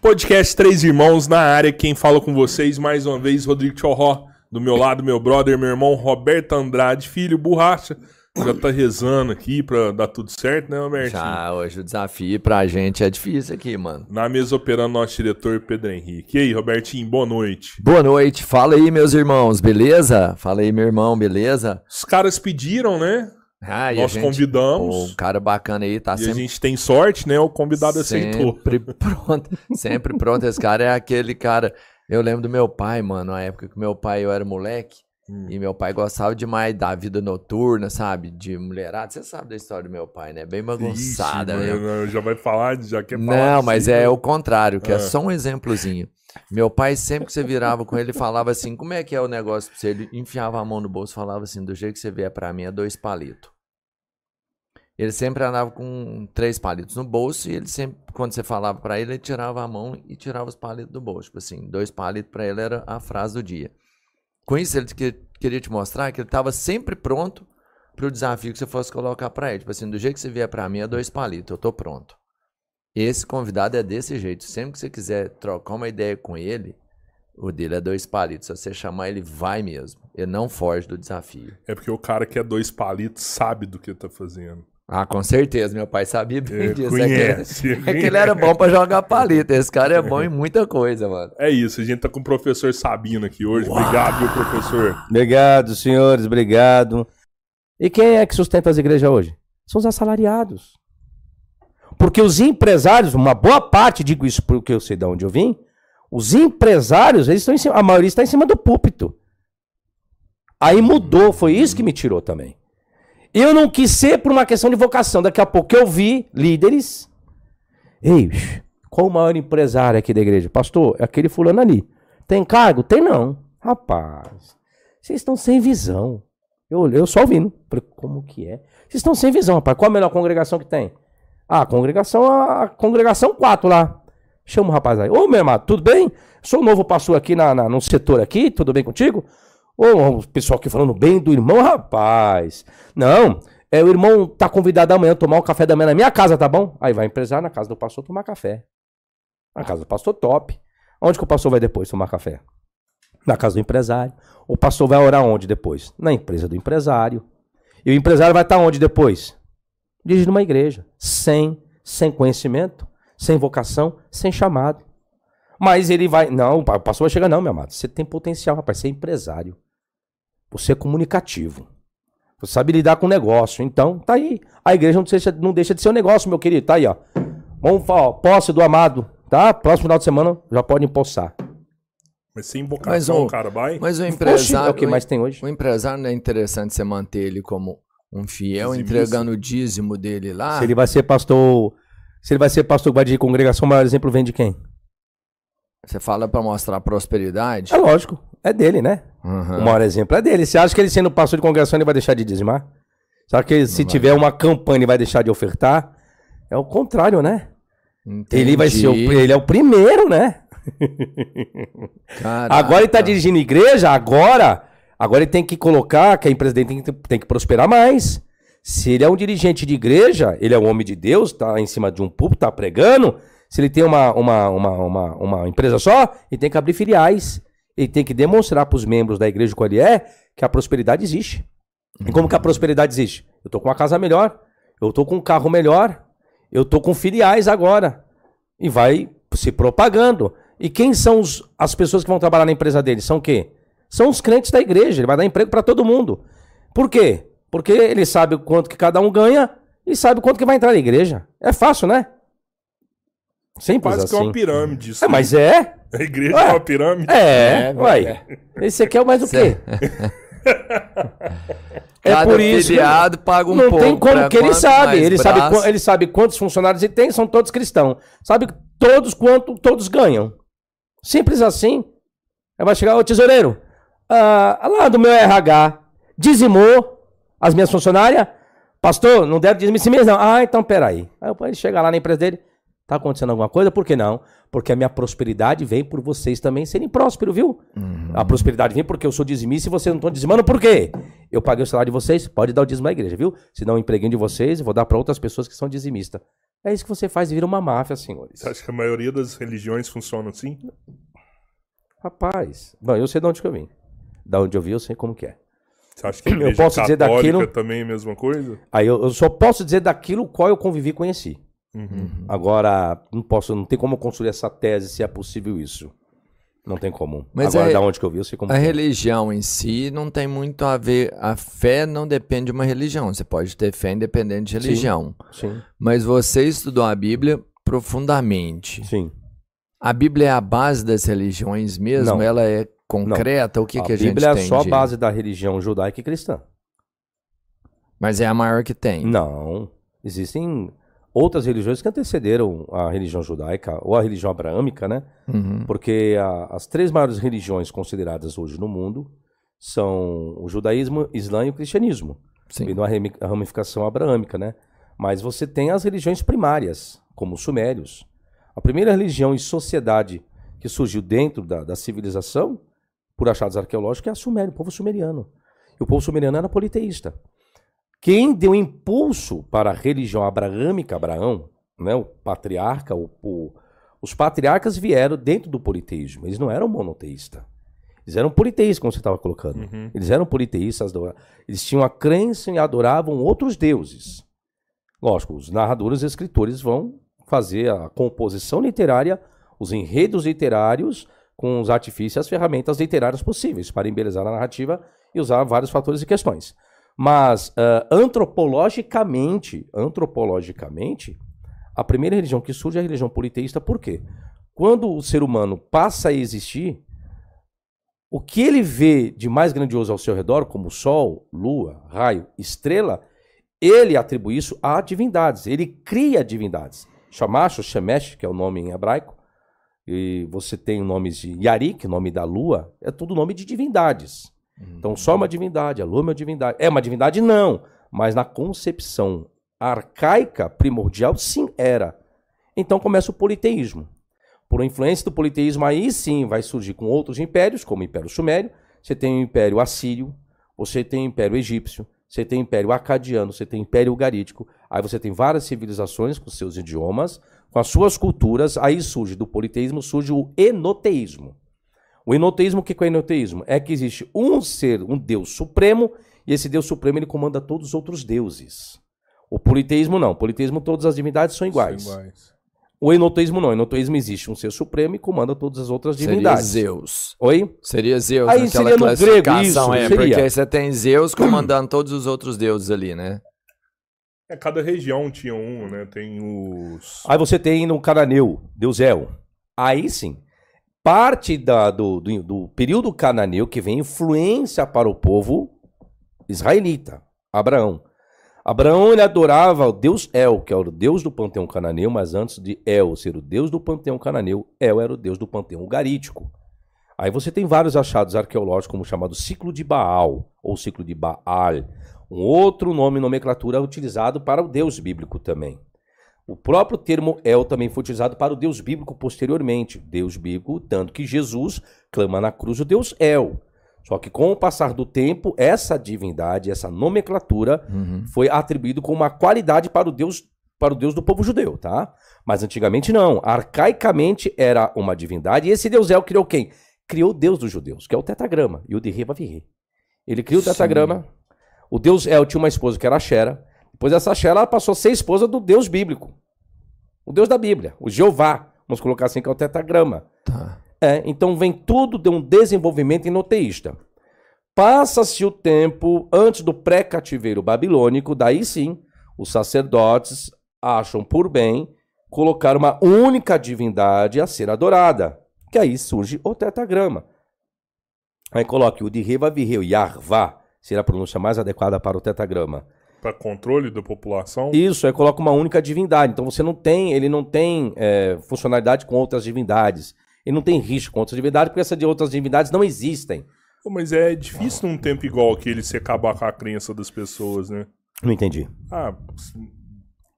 Podcast Três Irmãos na área. Quem fala com vocês mais uma vez, Rodrigo Tchorró. Do meu lado, meu brother, meu irmão Roberto Andrade, filho, borracha. Já tá rezando aqui pra dar tudo certo, né, Roberto? Já, hoje o desafio pra gente é difícil aqui, mano. Na mesa operando nosso diretor Pedro Henrique. E aí, Robertinho, boa noite. Boa noite, fala aí, meus irmãos, beleza? Fala aí, meu irmão, beleza? Os caras pediram, né? Nós convidamos. Um cara bacana aí, tá e sempre... a gente tem sorte, né? O convidado aceitou. Sempre pronto, sempre pronto. Esse cara é aquele cara... Eu lembro do meu pai, mano, na época que meu pai, eu era moleque, e meu pai gostava demais da vida noturna, sabe? De mulherada. Você sabe da história do meu pai, né? Bem bagunçada, né? Já vai falar, já quer falar. Não, mas é o contrário, que é só um exemplozinho. Meu pai, sempre que você virava com ele, falava assim, como é que é o negócio pra você? Ele enfiava a mão no bolso e falava assim, do jeito que você vier pra mim é 2 palitos. Ele sempre andava com 3 palitos no bolso e ele sempre, quando você falava pra ele, ele tirava a mão e tirava os palitos do bolso. Tipo assim, 2 palitos pra ele era a frase do dia. Com isso, ele queria te mostrar que ele estava sempre pronto pro desafio que você fosse colocar pra ele. Tipo assim, do jeito que você vier pra mim é 2 palitos, eu tô pronto. Esse convidado é desse jeito. Sempre que você quiser trocar uma ideia com ele, o dele é 2 palitos. Se você chamar, ele vai mesmo. Ele não foge do desafio. É porque o cara que é 2 palitos sabe do que tá fazendo. Ah, com certeza. Meu pai sabia bem disso. Conhece, é que ele era bom pra jogar palito. Esse cara é bom em muita coisa, mano. É isso. A gente tá com o professor Sabino aqui hoje. Uau. Obrigado, meu professor. Obrigado, senhores. Obrigado. E quem é que sustenta as igrejas hoje? São os assalariados. Porque os empresários, uma boa parte, digo isso porque eu sei de onde eu vim, os empresários, eles estão em cima, a maioria está em cima do púlpito. Aí mudou, foi isso que me tirou também. Eu não quis ser por uma questão de vocação. Daqui a pouco eu vi líderes. Ei, qual o maior empresário aqui da igreja? Pastor, é aquele fulano ali. Tem cargo? Tem não. Rapaz, vocês estão sem visão. Eu só ouvindo. Falei, como que é? Vocês estão sem visão, rapaz. Qual a melhor congregação que tem? Ah, a congregação 4 lá. Chama o rapaz aí. Ô, meu irmão, tudo bem? Sou o novo pastor aqui no setor aqui. Tudo bem contigo? Ô, o pessoal aqui falando bem do irmão, rapaz. Não, o irmão tá convidado amanhã a tomar um café da manhã na minha casa, tá bom? Aí vai empresário na casa do pastor tomar café. Na casa do pastor, top. Onde que o pastor vai depois tomar café? Na casa do empresário. O pastor vai orar onde depois? Na empresa do empresário. E o empresário vai estar onde depois? Dirigindo uma igreja. Sem conhecimento, sem vocação, sem chamado. Mas ele vai... Não, o pastor vai chegar, não, meu amado. Você tem potencial, rapaz. Você é empresário. Você é comunicativo. Você sabe lidar com o negócio. Então, tá aí. A igreja não deixa de ser um negócio, meu querido. Tá aí, ó. Vamos falar, posse do amado, tá? Próximo final de semana já pode empossar. Mas sem vocação, o cara vai. Mas o empresário... É o que mais tem hoje. O empresário não é interessante você manter ele como um fiel, entregando o dízimo dele lá? Se ele vai ser pastor que vai de congregação, o maior exemplo vem de quem? Você fala pra mostrar prosperidade? É lógico. É dele, né? O maior exemplo é dele. Você acha que ele sendo pastor de congregação ele vai deixar de dizimar? Você acha que se tiver uma campanha ele vai deixar de ofertar? É o contrário, né? Entendi. Ele é o primeiro, né? Caraca. Agora ele tá dirigindo igreja, agora ele tem que colocar que a empresa dele tem que prosperar mais. Se ele é um dirigente de igreja, ele é um homem de Deus, tá em cima de um púlpito, tá pregando. Se ele tem uma empresa só, ele tem que abrir filiais. Ele tem que demonstrar para os membros da igreja qual ele é, que a prosperidade existe. E como que a prosperidade existe? Eu tô com uma casa melhor, eu tô com um carro melhor, eu tô com filiais agora. E vai se propagando. E quem são as pessoas que vão trabalhar na empresa dele? São o quê? São os crentes da igreja. Ele vai dar emprego para todo mundo. Por quê? Porque ele sabe quanto que cada um ganha e sabe quanto que vai entrar na igreja. É fácil, né? Simples quase assim. que é uma pirâmide isso. Mas é. A igreja é uma pirâmide. Ué. Esse aqui é mais o quê? Cada por isso filiado paga um pouco. Não tem como, que ele sabe. Ele sabe quantos funcionários ele tem, são todos cristãos. Sabe quanto todos ganham. Simples assim. Aí vai chegar, ô tesoureiro, lá do meu RH, dizimou as minhas funcionárias. Pastor, não deve dizimar esse mês não. Ah, então peraí. Aí ele chega lá na empresa dele. Tá acontecendo alguma coisa? Por que não? Porque a minha prosperidade vem por vocês também serem prósperos, viu? A prosperidade vem porque eu sou dizimista e vocês não estão dizimando. Por quê? Eu paguei o salário de vocês, pode dar o dízimo à igreja, viu? Se não, o empreguinho de vocês, eu vou dar para outras pessoas que são dizimistas. É isso que você faz e vira uma máfia, senhores. Você acha que a maioria das religiões funciona assim? Rapaz, bom, eu sei de onde que eu vim. Da onde eu vim, eu sei como que é. Você acha que a igreja posso dizer católica daquilo- também é a mesma coisa? Aí eu só posso dizer daquilo qual eu convivi e conheci. Uhum. Agora, não tem como construir essa tese se é possível isso. Não tem como. Mas Agora, é- da onde que eu vi, eu sei como A que é. religião em si não tem muito a ver. A fé não depende de uma religião. Você pode ter fé independente de Sim. religião. Sim, Mas você estudou a Bíblia profundamente. sim. A Bíblia é a base das religiões mesmo? Não. Ela é concreta? O que, que a gente Bíblia tem? é só a de- base da religião judaica e cristã. Mas é a maior que tem. Não. Existem outras religiões que antecederam a religião judaica ou a religião abraâmica, né? Uhum. Porque as três maiores religiões consideradas hoje no mundo são o judaísmo, islã e o cristianismo. Sim. E uma ramificação abraâmica, né? Mas você tem as religiões primárias, como os sumérios. A primeira religião e sociedade que surgiu dentro da civilização, por achados arqueológicos, é a Suméria, o povo sumeriano. E o povo sumeriano era politeísta. Quem deu impulso para a religião abraâmica, Abraão, né, o patriarca, os patriarcas vieram dentro do politeísmo. Eles não eram monoteístas. Eles eram politeístas, como você estava colocando. Uhum. Eles eram politeístas, eles tinham a crença e adoravam outros deuses. Lógico, os narradores e escritores vão fazer a composição literária, os enredos literários, com os artifícios e as ferramentas literárias possíveis para embelezar a narrativa e usar vários fatores e questões. Mas, antropologicamente, a primeira religião que surge é a religião politeísta. Por quê? Quando o ser humano passa a existir, o que ele vê de mais grandioso ao seu redor, como sol, lua, raio, estrela, ele atribui isso a divindades. Ele cria divindades. Shamash, ou Shemesh, que é o nome em hebraico, e você tem nomes de Yarik, nome da lua, é tudo nome de divindades. Então, o sol é uma divindade, a lua é uma divindade. É uma divindade? Não. Mas na concepção arcaica, primordial, sim, era. Então começa o politeísmo. Por influência do politeísmo, aí sim vai surgir com outros impérios, como o Império Sumério. Você tem o Império Assírio, você tem o Império Egípcio, você tem o Império Acadiano, você tem o Império Ugarítico. Aí você tem várias civilizações com seus idiomas, com as suas culturas. Aí surge do politeísmo, surge o enoteísmo. O enoteísmo, o que é o enoteísmo? É que existe um ser, um Deus supremo, e esse Deus supremo ele comanda todos os outros deuses. O politeísmo não. O politeísmo, todas as divindades são iguais. São iguais. O enoteísmo não. O enoteísmo existe um ser supremo e comanda todas as outras Seria divindades. Zeus. Oi? Seria Zeus Aí naquela seria no grego, classificação, isso, porque seria. aí você tem Zeus comandando todos os outros deuses ali, né? Cada região tinha um, né? Tem os... Aí você tem no cananeu, Deus El. Aí sim. Parte do período cananeu que vem influência para o povo israelita, Abraão. Abraão ele adorava o Deus El, que é o Deus do panteão cananeu, mas antes de El ser o Deus do panteão cananeu, El era o Deus do panteão ugarítico. Aí você tem vários achados arqueológicos, como o chamado ciclo de Baal, ou ciclo de Baal. Um outro nome, nomenclatura utilizado para o Deus bíblico também. O próprio termo El também foi utilizado para o Deus bíblico posteriormente. Deus bíblico, tanto que Jesus clama na cruz o Deus El. Só que com o passar do tempo, essa divindade, essa nomenclatura foi atribuído como uma qualidade para o Deus do povo judeu, tá? Mas antigamente não. Arcaicamente era uma divindade. E esse Deus El criou quem? Criou o Deus dos judeus, que é o tetragrama. E o de Revavirre. Ele criou o tetragrama. O Deus El tinha uma esposa que era Xera. Depois essa Xera ela passou a ser esposa do Deus bíblico. O Deus da Bíblia, o Jeová. Vamos colocar assim que é o tetragrama. Tá. Então vem tudo de um desenvolvimento enoteísta. Passa-se o tempo antes do pré-cativeiro babilônico, daí sim, os sacerdotes acham por bem colocar uma única divindade a ser adorada. Que aí surge o tetragrama. Aí coloque o de Revavirreu, Yarvá, será a pronúncia mais adequada para o tetragrama. Para controle da população? Isso, aí coloca uma única divindade. Então ele não tem funcionalidade com outras divindades. Ele não tem risco com outras divindades, porque essas outras divindades não existem. Pô, mas é difícil num tempo igual aquele se acabar com a crença das pessoas, né? Não entendi.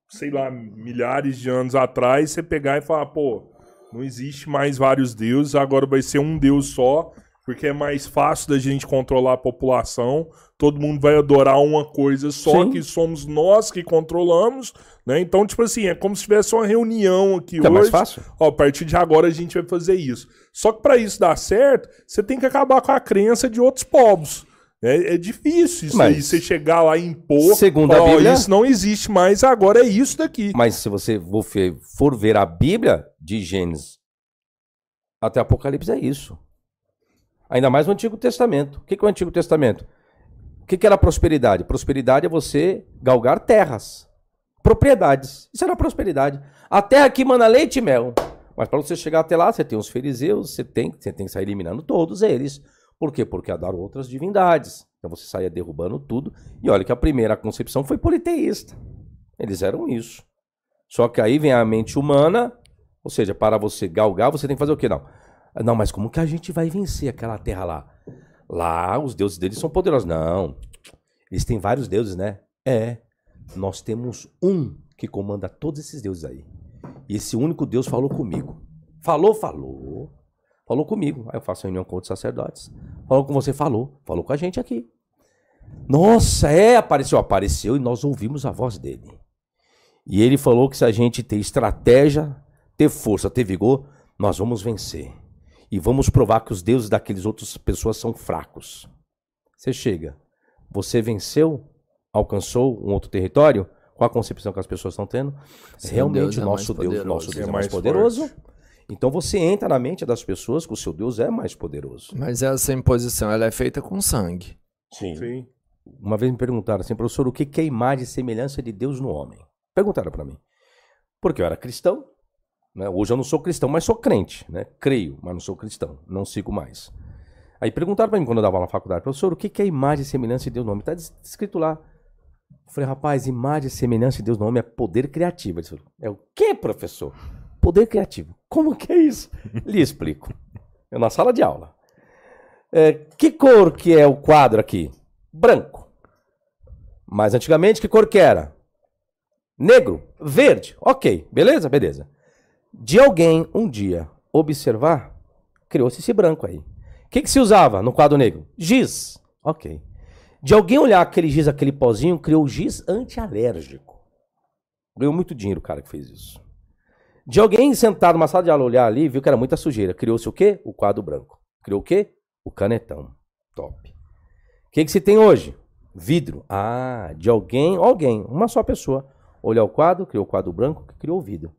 Sei lá, milhares de anos atrás, você pegar e falar, pô, não existe mais vários deuses, agora vai ser um deus só. porque é mais fácil da gente controlar a população, todo mundo vai adorar uma coisa só, Sim. que somos nós que controlamos, né? Então, tipo assim, é como se tivesse uma reunião aqui Que é mais hoje. fácil. Ó, a partir de agora a gente vai fazer isso. Só que para isso dar certo, você tem que acabar com a crença de outros povos. É difícil isso aí, você chegar lá e impor, segundo falar, a Bíblia, isso não existe mais, agora é isso daqui. Mas se você for ver a Bíblia de Gênesis até Apocalipse, é isso. Ainda mais no Antigo Testamento. O que é o Antigo Testamento? O que era prosperidade? Prosperidade é você galgar terras, propriedades. Isso era prosperidade. A terra que mana leite e mel. Mas para você chegar até lá, você tem os fariseus, você tem que sair eliminando todos eles. Por quê? Porque adoram outras divindades. Então você saia derrubando tudo. E olha que a primeira concepção foi politeísta. Eles eram isso. Só que aí vem a mente humana, ou seja, para você galgar, você tem que fazer o quê? Não, mas como que a gente vai vencer aquela terra lá? Lá, os deuses deles são poderosos. Não, eles têm vários deuses, né? Nós temos um que comanda todos esses deuses aí. E esse único Deus falou comigo. Falou comigo. Aí eu faço reunião com outros sacerdotes. Falou com você, falou com a gente aqui. Nossa, apareceu e nós ouvimos a voz dele. E ele falou que se a gente ter estratégia, ter força, ter vigor, nós vamos vencer. E vamos provar que os deuses daqueles outras pessoas são fracos. Você chega, você venceu, alcançou um outro território, qual a concepção que as pessoas estão tendo? Realmente o nosso Deus é mais poderoso. Então você entra na mente das pessoas que o seu Deus é mais poderoso. Mas essa imposição, ela é feita com sangue. Sim. Uma vez me perguntaram assim, professor, o que é a imagem e semelhança de Deus no homem? Perguntaram para mim. Porque eu era cristão, né? Hoje eu não sou cristão, mas sou crente, né? Creio, mas não sou cristão, não sigo mais. Aí perguntaram para mim quando eu dava aula na faculdade, professor, o que é a imagem e semelhança de Deus no homem? Está escrito lá. Eu falei, rapaz, imagem e semelhança de Deus no homem é poder criativo. Ele falou, é o quê, professor? Poder criativo. Como que é isso? Lhe explico. Eu na sala de aula. Que cor que é o quadro aqui? Branco. Mas antigamente que cor que era? Negro, verde. Ok, beleza? Beleza. De alguém um dia observar, criou-se esse branco aí. O que se usava no quadro negro? Giz. Ok. De alguém olhar aquele giz, aquele pozinho, criou o giz antialérgico. Ganhou muito dinheiro o cara que fez isso. De alguém sentado numa sala de aula olhar ali, viu que era muita sujeira. Criou-se o quê? O quadro branco. Criou o quê? O canetão. Top. O que se tem hoje? Vidro. De alguém, uma só pessoa. Olhar o quadro, criou o quadro branco, criou o vidro.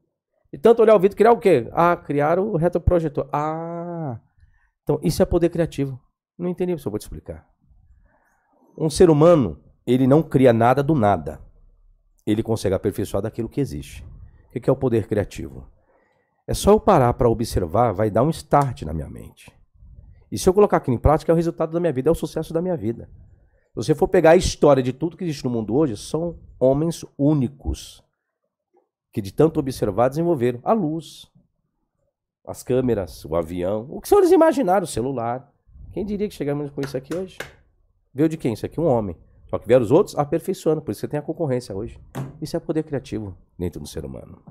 E tanto olhar o vidro, criar o quê? Criaram o retroprojetor. Então isso é poder criativo. Não entendi, só vou te explicar. Um ser humano, ele não cria nada do nada. Ele consegue aperfeiçoar daquilo que existe. O que é o poder criativo? É só eu parar para observar, vai dar um start na minha mente. E se eu colocar aquilo em prática, é o resultado da minha vida, é o sucesso da minha vida. Se você for pegar a história de tudo que existe no mundo hoje, são homens únicos que de tanto observar desenvolveram a luz, as câmeras, o avião, o que os senhores imaginaram, o celular. Quem diria que chegamos com isso aqui hoje? Veio de quem? Isso aqui um homem. Só que vieram os outros aperfeiçoando, por isso você tem a concorrência hoje. Isso é poder criativo dentro do ser humano.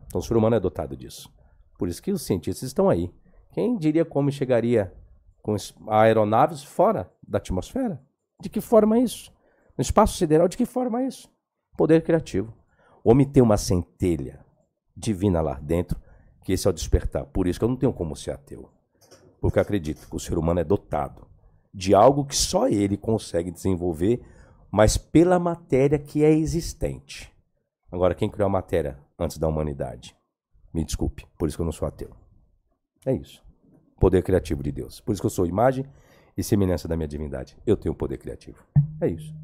Então o ser humano é dotado disso. Por isso que os cientistas estão aí. Quem diria como chegaria com aeronaves fora da atmosfera? De que forma isso? No espaço sideral, de que forma isso? Poder criativo. O homem tem uma centelha divina lá dentro, que esse é o despertar. Por isso que eu não tenho como ser ateu. Porque eu acredito que o ser humano é dotado de algo que só ele consegue desenvolver, mas pela matéria que é existente. Agora, quem criou a matéria antes da humanidade? Me desculpe, por isso que eu não sou ateu. É isso. Poder criativo de Deus. Por isso que eu sou imagem e semelhança da minha divindade. Eu tenho poder criativo. É isso.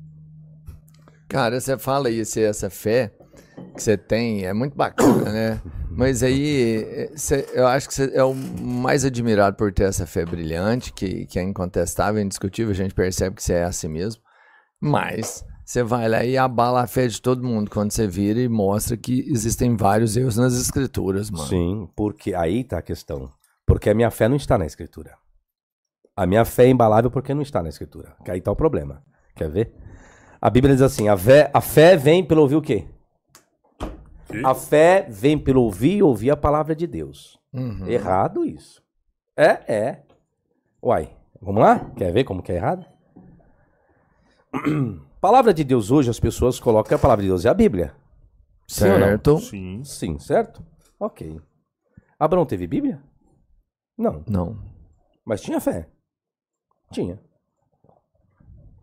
Cara, você fala aí, essa fé que você tem é muito bacana, né? Mas aí, eu acho que você é o mais admirado por ter essa fé brilhante, que é incontestável, indiscutível, a gente percebe que você é assim mesmo. Mas você vai lá e abala a fé de todo mundo quando você vira e mostra que existem vários erros nas escrituras, mano. Sim, porque aí tá a questão. Porque a minha fé não está na escritura. A minha fé é imbalável porque não está na escritura. Que aí tá o problema. Quer ver? A Bíblia diz assim, a fé vem pelo ouvir o quê? A fé vem pelo ouvir a palavra de Deus. Errado isso. Uai, Vamos lá? Quer ver como que é errado? Palavra de Deus hoje, as pessoas colocam que a palavra de Deus é a Bíblia. Sim ou não? Certo. Sim. Sim, certo? Ok. Abraão teve Bíblia? Não. Não. Mas tinha fé? Tinha.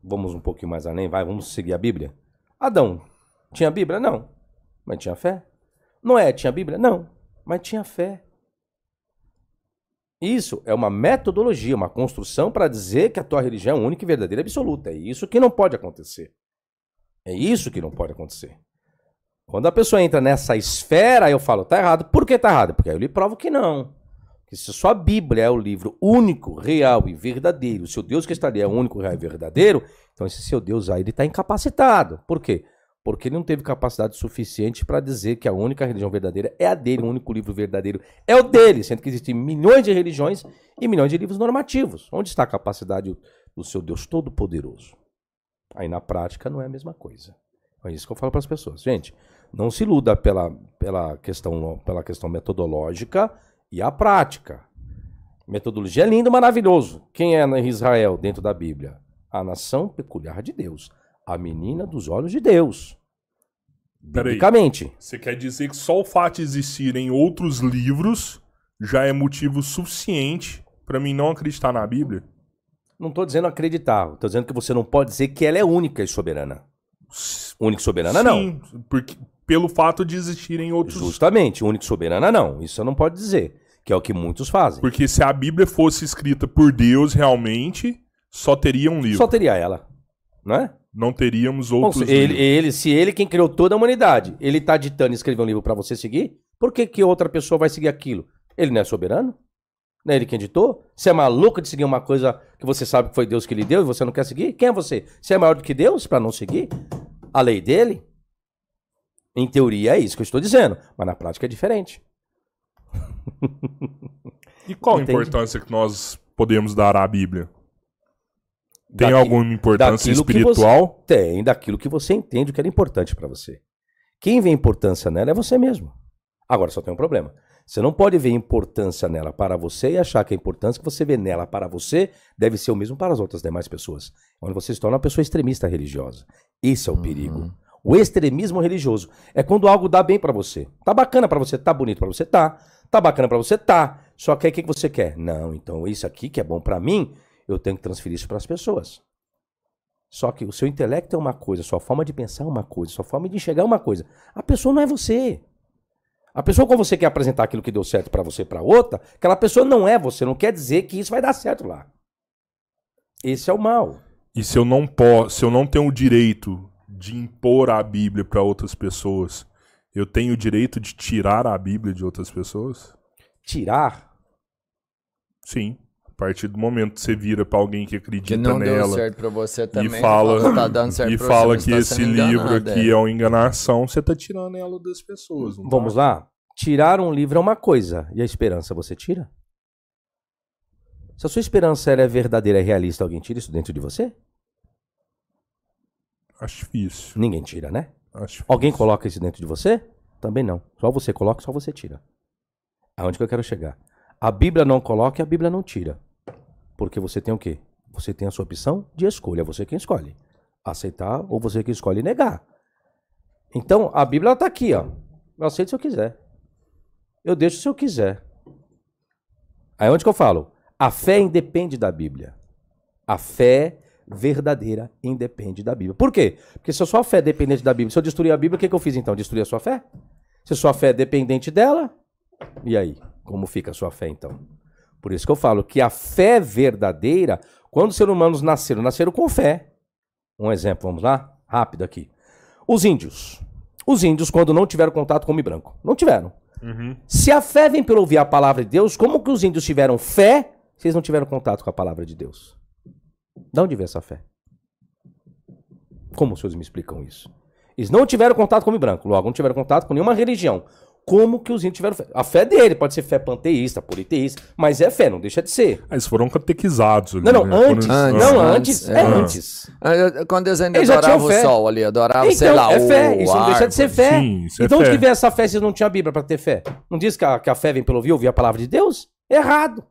Vamos um pouquinho mais além, vai, vamos seguir a Bíblia. Adão tinha Bíblia? Não. Mas tinha fé. Noé tinha Bíblia? Não. Mas tinha fé. Isso é uma metodologia, uma construção para dizer que a tua religião é única e verdadeira e absoluta. É isso que não pode acontecer. É isso que não pode acontecer. Quando a pessoa entra nessa esfera, eu falo, tá errado. Por que tá errado? Porque aí eu lhe provo que não. Que se sua Bíblia é o livro único, real e verdadeiro, o seu Deus que está ali é o único, real e verdadeiro, então esse seu Deus aí, ele está incapacitado. Por quê? Porque ele não teve capacidade suficiente para dizer que a única religião verdadeira é a dele, o único livro verdadeiro é o dele, sendo que existem milhões de religiões e milhões de livros normativos. Onde está a capacidade do seu Deus Todo-Poderoso? Aí na prática não é a mesma coisa. É isso que eu falo para as pessoas. Gente, não se iluda pela questão metodológica e a prática. Metodologia é lindo, maravilhoso. Quem é Israel dentro da Bíblia? A nação peculiar de Deus. A menina dos olhos de Deus. Biblicamente. Você quer dizer que só o fato de existirem outros livros já é motivo suficiente para mim não acreditar na Bíblia? Não estou dizendo acreditar. Estou dizendo que você não pode dizer que ela é única e soberana. Única e soberana, não. Sim, porque pelo fato de existirem outros... Justamente, única e soberana, não. Isso você não pode dizer. Que é o que muitos fazem. Porque se a Bíblia fosse escrita por Deus realmente, só teria um livro. Só teria ela. Não é? Não teríamos outros Bom, se ele quem criou toda a humanidade, ele está ditando e escreveu um livro para você seguir, por que outra pessoa vai seguir aquilo? Ele não é soberano? Não é ele quem ditou? Você é maluco de seguir uma coisa que você sabe que foi Deus que lhe deu e você não quer seguir? Quem é você? Você é maior do que Deus para não seguir a lei dele? Em teoria é isso que eu estou dizendo, mas na prática é diferente. E qual a Entende? importância que nós podemos dar à Bíblia? Tem alguma importância espiritual? Tem, daquilo que você entende que era importante para você. Quem vê importância nela é você mesmo. Agora só tem um problema. Você não pode ver importância nela para você e achar que a importância que você vê nela para você deve ser o mesmo para as outras demais pessoas. Onde você se torna uma pessoa extremista religiosa. Esse é o perigo. O extremismo religioso é quando algo dá bem para você. Tá bacana para você, tá bonito para você, tá. Tá bacana para você, tá. Só que aí o que você quer? Não, então isso aqui que é bom para mim, eu tenho que transferir isso para as pessoas. Só que o seu intelecto é uma coisa, sua forma de pensar é uma coisa, sua forma de enxergar é uma coisa. A pessoa não é você. A pessoa, quando você quer apresentar aquilo que deu certo para você para outra, aquela pessoa não é você, não quer dizer que isso vai dar certo lá. Esse é o mal. E se eu não tenho o direito de impor a Bíblia para outras pessoas, eu tenho o direito de tirar a Bíblia de outras pessoas? Tirar? Sim. A partir do momento que você vira para alguém que acredita Que não nela deu certo pra você também. e fala, tá dando certo e pra fala você, que você esse tá sendo livro enganado, aqui é uma enganação, você tá tirando ela das pessoas. Não Vamos tá? lá? Tirar um livro é uma coisa. E a esperança você tira? Se a sua esperança ela é verdadeira e realista, alguém tira isso dentro de você? Acho difícil. Ninguém tira, né? Acho difícil. Alguém coloca isso dentro de você? Também não. Só você coloca, só você tira. Aonde que eu quero chegar? A Bíblia não coloca e a Bíblia não tira. Porque você tem o quê? Você tem a sua opção de escolha. É você quem escolhe. Aceitar ou você que escolhe negar. Então, a Bíblia está aqui, ó. Eu aceito se eu quiser. Eu deixo se eu quiser. Aí onde que eu falo? A fé independe da Bíblia. A fé verdadeira independe da Bíblia. Por quê? Porque se a sua fé é dependente da Bíblia, se eu destruir a Bíblia, o que eu fiz então? Destruir a sua fé? Se a sua fé é dependente dela, e aí? Como fica a sua fé então? Por isso que eu falo que a fé verdadeira, quando os seres humanos nasceram com fé. Um exemplo, vamos lá? Rápido aqui. Os índios, quando não tiveram contato com o homem branco, não tiveram. Uhum. Se a fé vem pelo ouvir a palavra de Deus, como que os índios tiveram fé se eles não tiveram contato com a palavra de Deus? De onde vem essa fé? Como os senhores me explicam isso? Eles não tiveram contato com o homem branco, logo não tiveram contato com nenhuma religião. Como que os índios tiveram fé? A fé dele pode ser fé panteísta, politeísta, mas é fé, não deixa de ser. Eles foram catequizados ali. Não, né? antes. Antes, Antes. Quando eles ainda Eles já adoravam o tinham fé. sol ali, adoravam, Então, sei lá, é fé. o Isso não deixa de ser árvore. fé. Sim, isso é Então, fé. onde que vem essa fé se não tinha Bíblia para ter fé? Não diz que a fé vem pelo ouvir a palavra de Deus? Errado.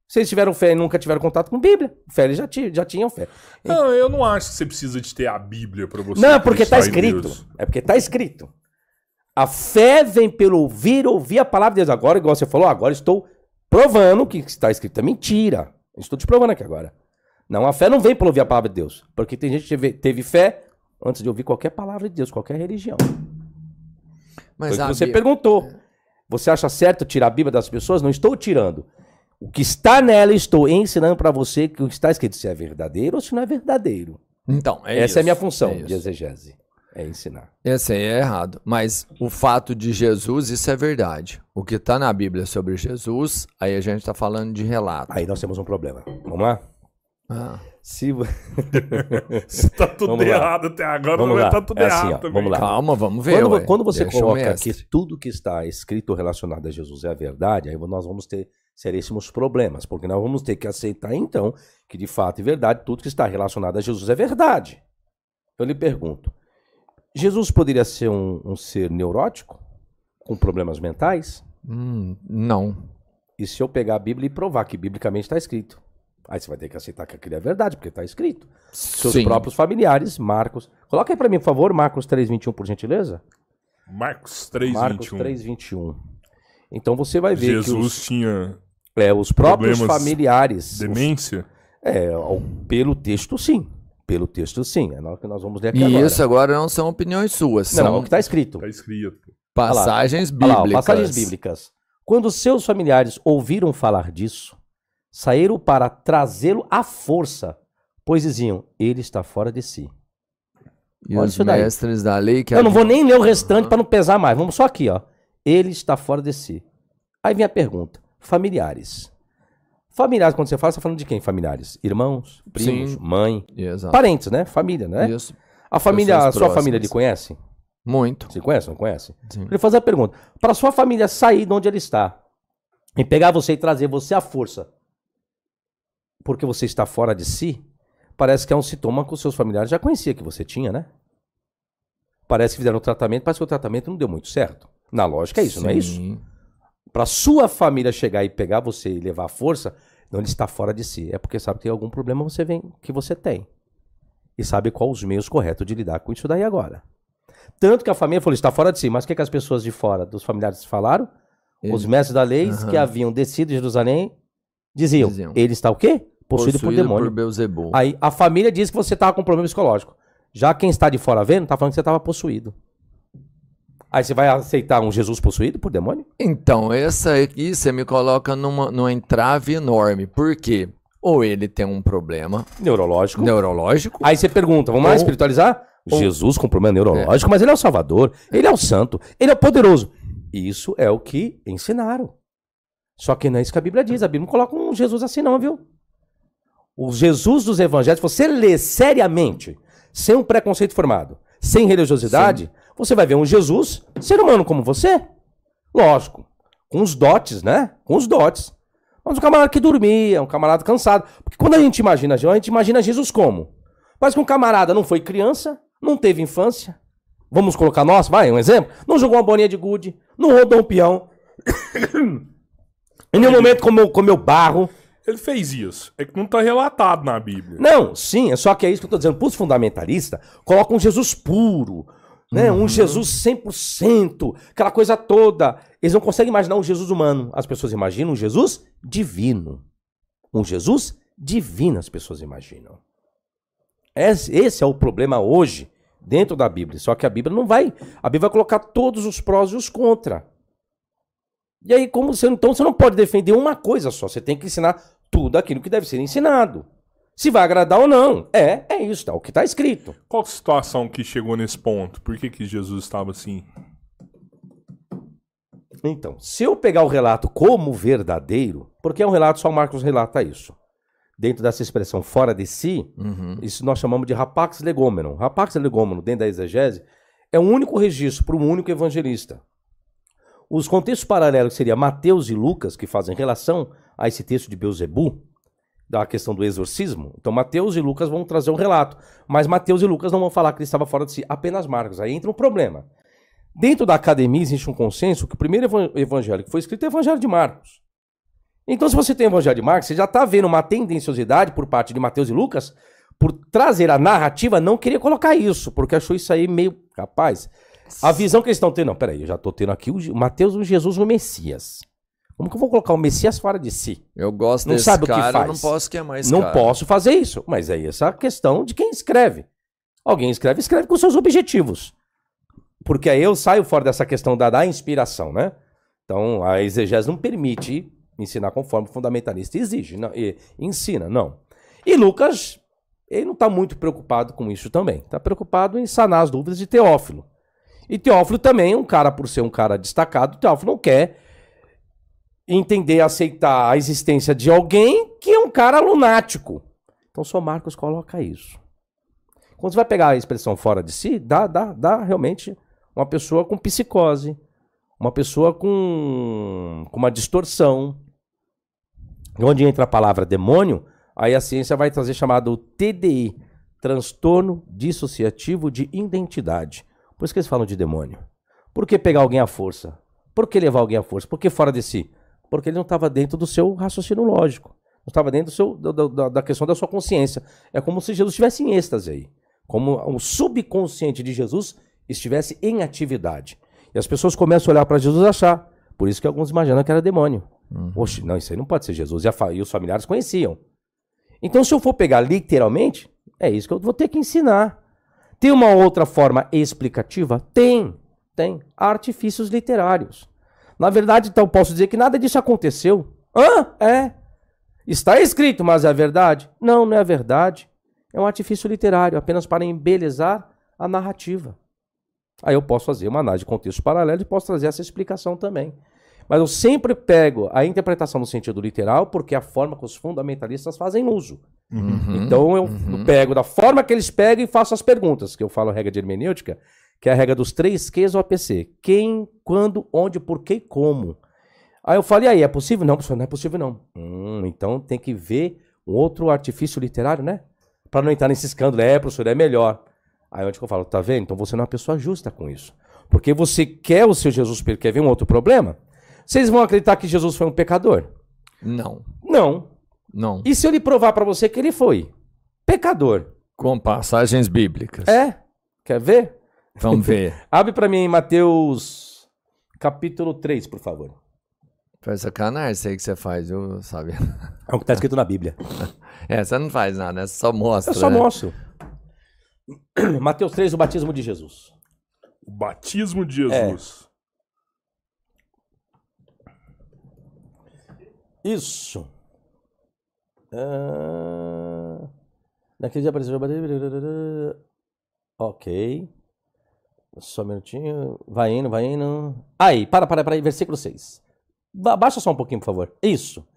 Se eles tiveram fé e nunca tiveram contato com a Bíblia, fé eles já tinham fé. Não, eu não acho que você precisa de ter a Bíblia pra você Não, porque tá acreditar em escrito. Deus. É porque tá escrito. A fé vem pelo ouvir a palavra de Deus. Agora, igual você falou, agora estou provando que está escrito. É mentira. Estou te provando aqui agora. Não, a fé não vem pelo ouvir a palavra de Deus. Porque tem gente que teve fé antes de ouvir qualquer palavra de Deus, qualquer religião. Mas Foi o que você perguntou. Você acha certo tirar a Bíblia das pessoas? Não estou tirando. O que está nela, estou ensinando para você que o que está escrito se é verdadeiro ou se não é verdadeiro. Então, Essa é a minha função de exegese. É ensinar. Esse aí é errado. Mas o fato de Jesus, isso é verdade. O que está na Bíblia sobre Jesus, aí a gente está falando de relato. Aí nós temos um problema. Vamos lá? Se tá tudo Vamos lá. errado até agora, Vamos não vai lá. estar tudo É assim, errado ó, também. vamos lá. Calma, vamos ver. ué. Quando você Deixa o coloca mestre. que tudo que está escrito relacionado a Jesus é a verdade, aí nós vamos ter seríssimos problemas, porque nós vamos ter que aceitar então que de fato e verdade tudo que está relacionado a Jesus é verdade. Eu lhe pergunto, Jesus poderia ser um ser neurótico com problemas mentais? Não. E se eu pegar a Bíblia e provar que biblicamente está escrito? Aí você vai ter que aceitar que aquilo é verdade, porque está escrito. Seus Sim. próprios familiares, Marcos. Coloca aí para mim, por favor, Marcos 3:21, por gentileza. Marcos Marcos 3:21. 3:21. Então você vai ver Jesus tinha que os próprios problemas, familiares. demência. Pelo texto, sim. Pelo texto, sim. É o que nós vamos ler aqui E agora. isso agora não são opiniões suas, Não, é são o que está escrito. Tá escrito. passagens Olha lá, ó, bíblicas. passagens bíblicas. Quando seus familiares ouviram falar disso, saíram para trazê-lo à força, pois diziam, ele está fora de si. E Olha os isso daí. mestres da lei que Eu não vou nem ler o restante para não pesar mais. Vamos só aqui, ó. Ele está fora de si. Aí vem a pergunta. Familiares. Familiares, quando você fala, você está falando de quem? Familiares? Irmãos? Primos? Sim. Mãe? Exato. Parentes, né? Família, né? Isso. A família, a Pessoas sua família próximas. lhe conhece? Muito. Você conhece ou não conhece? Sim. Eu vou fazer a pergunta. Para sua família sair de onde ele está e pegar você e trazer você à força, porque você está fora de si, parece que é um sintoma que os seus familiares já conheciam que você tinha, né? Parece que fizeram um tratamento, parece que o tratamento não deu muito certo. Na lógica é isso, não é isso? Sim. Para sua família chegar e pegar você e levar à força, não ele está fora de si. É porque sabe que tem algum problema que você tem. E sabe qual os meios corretos de lidar com isso daí agora. Tanto que a família falou, está fora de si. Mas o que as pessoas de fora, dos familiares, falaram? Os mestres da lei que haviam descido de Jerusalém diziam, ele está o quê? Possuído por demônio. por Beelzebul. Aí a família diz que você estava com problema psicológico. Já quem está de fora vendo, está falando que você estava possuído. Aí você vai aceitar um Jesus possuído por demônio? Então, essa aqui você me coloca numa entrave enorme. Por quê? Ou ele tem um problema Neurológico. neurológico. Aí você pergunta, vamos lá espiritualizar? Jesus com problema neurológico, mas ele é o Salvador, ele é o Santo, ele é o Poderoso. Isso é o que ensinaram. Só que não é isso que a Bíblia diz. A Bíblia não coloca um Jesus assim não, viu? O Jesus dos evangelhos, se você lê seriamente, sem um preconceito formado, sem religiosidade, você vai ver um Jesus, ser humano como você. Lógico, com os dotes, né? Com os dotes. Mas um camarada que dormia, um camarada cansado. Porque quando a gente imagina Jesus como? Parece que um camarada não foi criança, não teve infância. Vamos colocar nós, vai, um exemplo. Não jogou uma bolinha de gude, não rodou um peão. Em nenhum momento comeu barro. Ele fez isso. É que não tá relatado na Bíblia. Não, sim, é só que é isso que eu tô dizendo. Para os fundamentalistas, colocam um Jesus puro, né? Um Jesus 100%, aquela coisa toda. Eles não conseguem imaginar um Jesus humano. As pessoas imaginam um Jesus divino. Um Jesus divino as pessoas imaginam. Esse é o problema hoje dentro da Bíblia. Só que a Bíblia não vai. A Bíblia vai colocar todos os prós e os contra. E aí, então você não pode defender uma coisa só. Você tem que ensinar tudo aquilo que deve ser ensinado. Se vai agradar ou não. É isso, tá? O que está escrito. Qual situação que chegou nesse ponto? Por que Jesus estava assim? Então, se eu pegar o relato como verdadeiro, porque é um relato, só o Marcos relata isso. Dentro dessa expressão fora de si, isso nós chamamos de rapax legomenon. Rapax legomenon, dentro da exegese, é um único registro para um único evangelista. Os contextos paralelos seriam Mateus e Lucas, que fazem relação a esse texto de Beelzebul, da questão do exorcismo. Então Mateus e Lucas vão trazer um relato, mas Mateus e Lucas não vão falar que ele estava fora de si, apenas Marcos. Aí entra um problema. Dentro da academia existe um consenso que o primeiro evangelho que foi escrito é o evangelho de Marcos. Então, se você tem o Evangelho de Marcos, você já está vendo uma tendenciosidade por parte de Mateus e Lucas por trazer a narrativa, não queria colocar isso, porque achou isso aí meio capaz. A visão que eles estão tendo, não, peraí, eu já estou tendo aqui o Mateus, o Jesus, o Messias. Como que eu vou colocar o Messias fora de si? Eu gosto Não desse sabe o que cara, faz. eu não posso queimar esse Não cara. posso fazer isso. Mas aí essa questão de quem escreve. Alguém escreve com seus objetivos. Porque aí eu saio fora dessa questão da inspiração, né? Então a exegese não permite ensinar conforme o fundamentalista exige. Não, ensina, não. E Lucas, ele não está muito preocupado com isso também. Está preocupado em sanar as dúvidas de Teófilo. E Teófilo também, um cara, por ser um cara destacado, Teófilo não quer entender, aceitar a existência de alguém que é um cara lunático. Então, São Marcos coloca isso. Quando você vai pegar a expressão fora de si, dá realmente uma pessoa com psicose, uma pessoa com uma distorção. Onde entra a palavra demônio, aí a ciência vai trazer chamado TDI, transtorno dissociativo de identidade. Por isso que eles falam de demônio. Por que pegar alguém à força? Por que levar alguém à força? Por que fora de si? Porque ele não estava dentro do seu raciocínio lógico. Não estava dentro da questão da sua consciência. É como se Jesus estivesse em êxtase aí. Como o subconsciente de Jesus estivesse em atividade. E as pessoas começam a olhar para Jesus e achar. Por isso que alguns imaginam que era demônio. Oxe, não, isso aí não pode ser Jesus. E os familiares conheciam. Então, se eu for pegar literalmente, é isso que eu vou ter que ensinar. Tem uma outra forma explicativa? Tem. Há artifícios literários. Na verdade, então, posso dizer que nada disso aconteceu. Está escrito, mas é verdade? Não, não é verdade. É um artifício literário, apenas para embelezar a narrativa. Aí eu posso fazer uma análise de contexto paralelo e posso trazer essa explicação também. Mas eu sempre pego a interpretação no sentido literal, porque é a forma que os fundamentalistas fazem uso. Então eu pego da forma que eles pegam e faço as perguntas, que eu falo a regra de hermenêutica, que é a regra dos 3 Qs ou APC. Quem, quando, onde, por que e como. Aí eu falo, e aí, é possível? Não, professor, não é possível não. Então tem que ver um outro artifício literário, né? Para não entrar nesse escândalo. Professor, é melhor. Aí onde que eu falo, tá vendo? Então você não é uma pessoa justa com isso. Porque você quer o seu Jesus, quer ver um outro problema? Vocês vão acreditar que Jesus foi um pecador? Não. Não. E se eu lhe provar para você que ele foi pecador? Com passagens bíblicas. Quer ver? Vamos ver. Abre para mim em Mateus capítulo 3, por favor. Faz sacanagem isso aí que você faz, eu sabe? É o que está escrito na Bíblia. Você não faz nada, né? Você só mostra. Eu só mostro. Mateus 3, o batismo de Jesus. O batismo de Jesus. Isso. Naquele dia apareceu. Ok. Só um minutinho. Vai indo. Aí, para aí, versículo 6. Baixa só um pouquinho, por favor. Isso.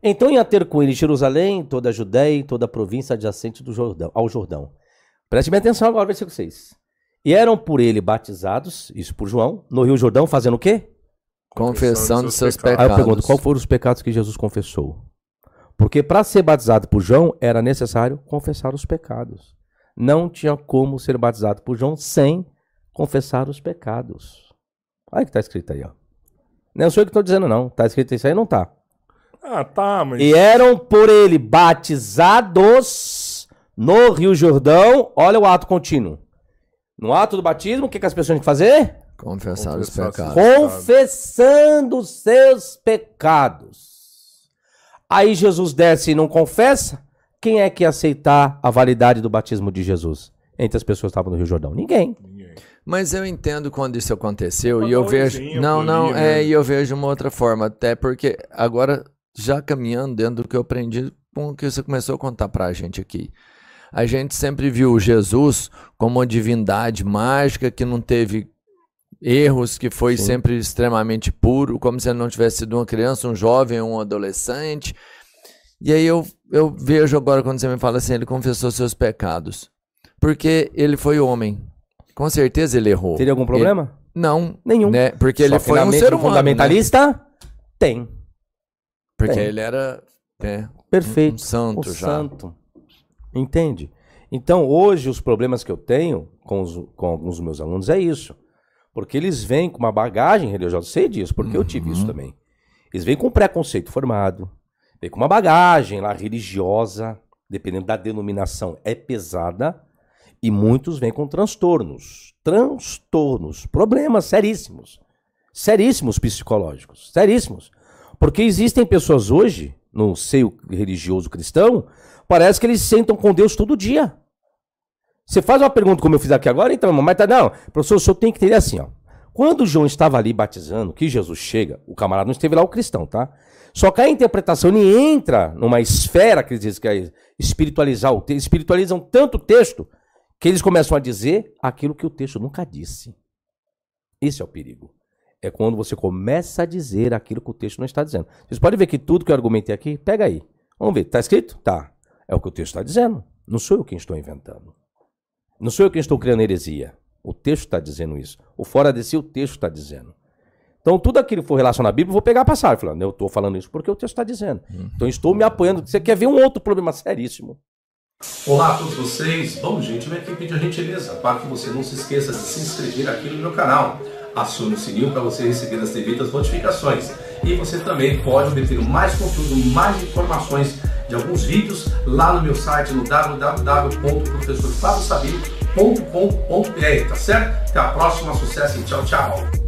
Então ia ter com ele Jerusalém, toda a Judéia e toda a província adjacente ao Jordão. Preste bem atenção agora, versículo 6. E eram por ele batizados, isso por João, no Rio Jordão, fazendo o quê? Confessando seus pecados. Aí eu pergunto, qual foram os pecados que Jesus confessou? Porque para ser batizado por João, era necessário confessar os pecados. Não tinha como ser batizado por João sem confessar os pecados. Olha o que está escrito aí, ó. Não sou eu que estou dizendo, não. Está escrito isso aí? Não está. Tá, mas... E eram por ele batizados no Rio Jordão. Olha o ato contínuo. No ato do batismo, o que as pessoas têm que fazer? Confessar os pecados. Confessando os seus pecados. Aí Jesus desce e não confessa. Quem é que ia aceitar a validade do batismo de Jesus? Entre as pessoas que estavam no Rio Jordão? Ninguém. Mas eu entendo quando isso aconteceu e eu vejo... E eu vejo uma outra forma, até porque agora, já caminhando dentro do que eu aprendi com o que você começou a contar pra gente aqui. A gente sempre viu Jesus como uma divindade mágica que não teve erros, que foi sempre extremamente puro, como se ele não tivesse sido uma criança, um jovem, um adolescente. E aí eu vejo agora quando você me fala assim, ele confessou seus pecados. Porque ele foi homem. Com certeza ele errou. Teria algum problema? Não. Nenhum. Né? Porque ele foi um ser humano. Fundamentalista? Né? Tem. Porque ele era perfeito. Um santo já. Santo. Entende? Então, hoje, os problemas que eu tenho com alguns dos meus alunos é isso. Porque eles vêm com uma bagagem religiosa. Eu sei disso, porque eu tive isso também. Eles vêm com preconceito formado, vêm com uma bagagem lá religiosa, dependendo da denominação, é pesada, e muitos vêm com transtornos, problemas seríssimos psicológicos, seríssimos. Porque existem pessoas hoje, no seio religioso cristão, parece que eles sentam com Deus todo dia. Você faz uma pergunta como eu fiz aqui agora, então, mas tá, não, professor, o senhor tem que entender assim, ó. Quando João estava ali batizando, que Jesus chega, o camarada não esteve lá, o cristão, tá? Só que a interpretação, ele entra numa esfera que eles dizem que é espiritualizar o texto, espiritualizam tanto o texto, que eles começam a dizer aquilo que o texto nunca disse. Esse é o perigo. É quando você começa a dizer aquilo que o texto não está dizendo. Vocês podem ver que tudo que eu argumentei aqui, pega aí. Vamos ver, tá escrito? Tá. É o que o texto está dizendo. Não sou eu quem estou inventando. Não sou eu quem estou criando heresia. O texto está dizendo isso. O fora de si, o texto está dizendo. Então, tudo aquilo que for relacionado à Bíblia, eu vou pegar a passagem. Falando, eu estou falando isso porque o texto está dizendo. Então, estou me apoiando. Você quer ver um outro problema seríssimo? Olá a todos vocês. Bom, gente, minha equipe de gentileza, para que você não se esqueça de se inscrever aqui no meu canal. Acione o sininho para você receber as devidas notificações. E você também pode obter mais conteúdo, mais informações de alguns vídeos lá no meu site, no www.professorflaviosabino.com.br, tá certo? Até a próxima, sucesso e tchau, tchau!